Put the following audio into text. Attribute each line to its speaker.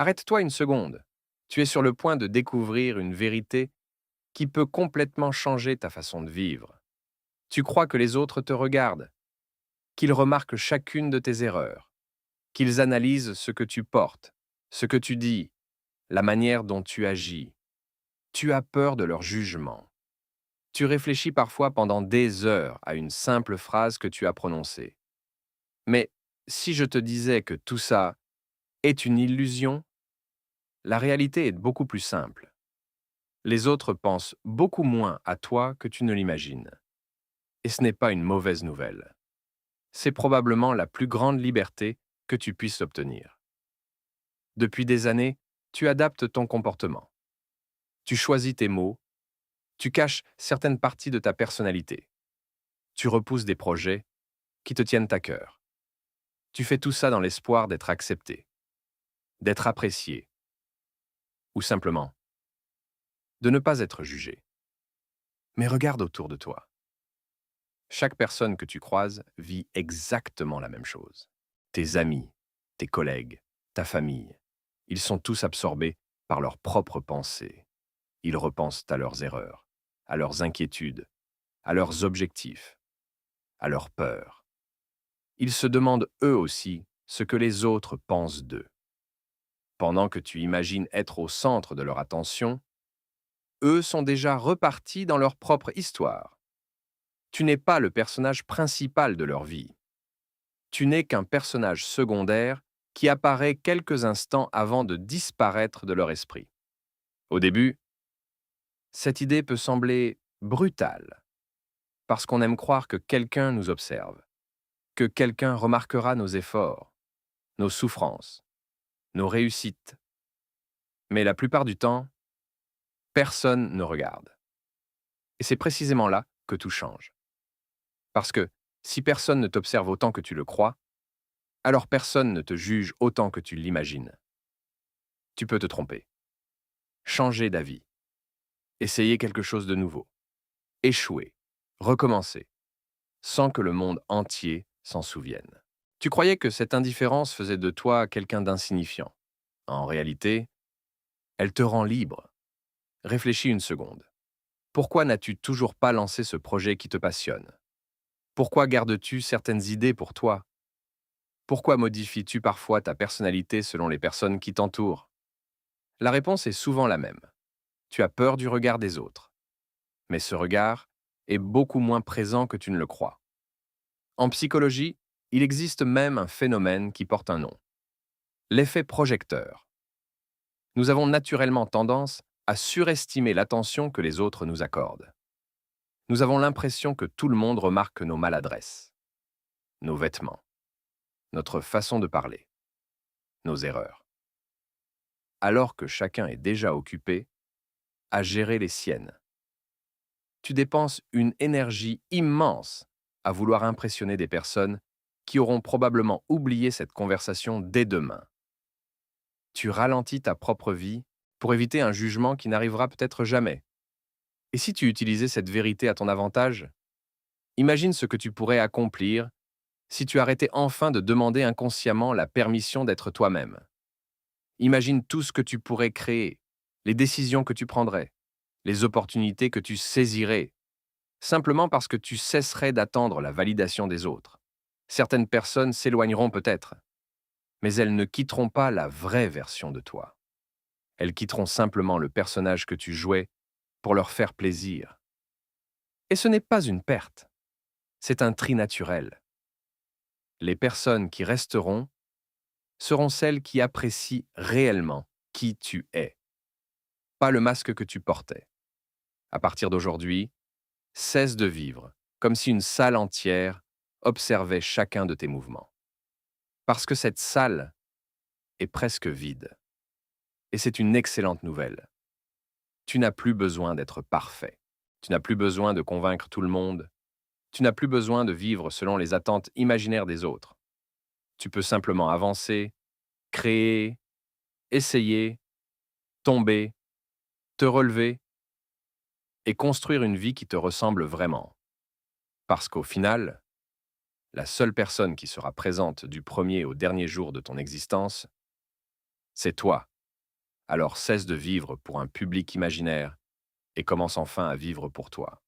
Speaker 1: Arrête-toi une seconde. Tu es sur le point de découvrir une vérité qui peut complètement changer ta façon de vivre. Tu crois que les autres te regardent, qu'ils remarquent chacune de tes erreurs, qu'ils analysent ce que tu portes, ce que tu dis, la manière dont tu agis. Tu as peur de leur jugement. Tu réfléchis parfois pendant des heures à une simple phrase que tu as prononcée. Mais si je te disais que tout ça est une illusion, la réalité est beaucoup plus simple. Les autres pensent beaucoup moins à toi que tu ne l'imagines. Et ce n'est pas une mauvaise nouvelle. C'est probablement la plus grande liberté que tu puisses obtenir. Depuis des années, tu adaptes ton comportement. Tu choisis tes mots, tu caches certaines parties de ta personnalité. Tu repousses des projets qui te tiennent à cœur. Tu fais tout ça dans l'espoir d'être accepté, d'être apprécié, ou simplement de ne pas être jugé. Mais regarde autour de toi. Chaque personne que tu croises vit exactement la même chose. Tes amis, tes collègues, ta famille, ils sont tous absorbés par leurs propres pensées. Ils repensent à leurs erreurs, à leurs inquiétudes, à leurs objectifs, à leurs peurs. Ils se demandent eux aussi ce que les autres pensent d'eux. Pendant que tu imagines être au centre de leur attention, eux sont déjà repartis dans leur propre histoire. Tu n'es pas le personnage principal de leur vie. Tu n'es qu'un personnage secondaire qui apparaît quelques instants avant de disparaître de leur esprit. Au début, cette idée peut sembler brutale, parce qu'on aime croire que quelqu'un nous observe, que quelqu'un remarquera nos efforts, nos souffrances, nos réussites. Mais la plupart du temps, personne ne regarde. Et c'est précisément là que tout change. Parce que si personne ne t'observe autant que tu le crois, alors personne ne te juge autant que tu l'imagines. Tu peux te tromper, changer d'avis, essayer quelque chose de nouveau, échouer, recommencer, sans que le monde entier s'en souvienne. Tu croyais que cette indifférence faisait de toi quelqu'un d'insignifiant. En réalité, elle te rend libre. Réfléchis une seconde. Pourquoi n'as-tu toujours pas lancé ce projet qui te passionne? Pourquoi gardes-tu certaines idées pour toi? Pourquoi modifies-tu parfois ta personnalité selon les personnes qui t'entourent? La réponse est souvent la même. Tu as peur du regard des autres. Mais ce regard est beaucoup moins présent que tu ne le crois. En psychologie, il existe même un phénomène qui porte un nom. L'effet projecteur. Nous avons naturellement tendance à surestimer l'attention que les autres nous accordent. Nous avons l'impression que tout le monde remarque nos maladresses, nos vêtements, notre façon de parler, nos erreurs. Alors que chacun est déjà occupé à gérer les siennes. Tu dépenses une énergie immense à vouloir impressionner des personnes qui auront probablement oublié cette conversation dès demain. Tu ralentis ta propre vie pour éviter un jugement qui n'arrivera peut-être jamais. Et si tu utilisais cette vérité à ton avantage, imagine ce que tu pourrais accomplir si tu arrêtais enfin de demander inconsciemment la permission d'être toi-même. Imagine tout ce que tu pourrais créer, les décisions que tu prendrais, les opportunités que tu saisirais, simplement parce que tu cesserais d'attendre la validation des autres. Certaines personnes s'éloigneront peut-être, mais elles ne quitteront pas la vraie version de toi. Elles quitteront simplement le personnage que tu jouais pour leur faire plaisir. Et ce n'est pas une perte, c'est un tri naturel. Les personnes qui resteront seront celles qui apprécient réellement qui tu es, pas le masque que tu portais. À partir d'aujourd'hui, cesse de vivre comme si une salle entière observait chacun de tes mouvements. Parce que cette salle est presque vide. Et c'est une excellente nouvelle. Tu n'as plus besoin d'être parfait. Tu n'as plus besoin de convaincre tout le monde. Tu n'as plus besoin de vivre selon les attentes imaginaires des autres. Tu peux simplement avancer, créer, essayer, tomber, te relever et construire une vie qui te ressemble vraiment. Parce qu'au final, la seule personne qui sera présente du premier au dernier jour de ton existence, c'est toi. Alors cesse de vivre pour un public imaginaire et commence enfin à vivre pour toi.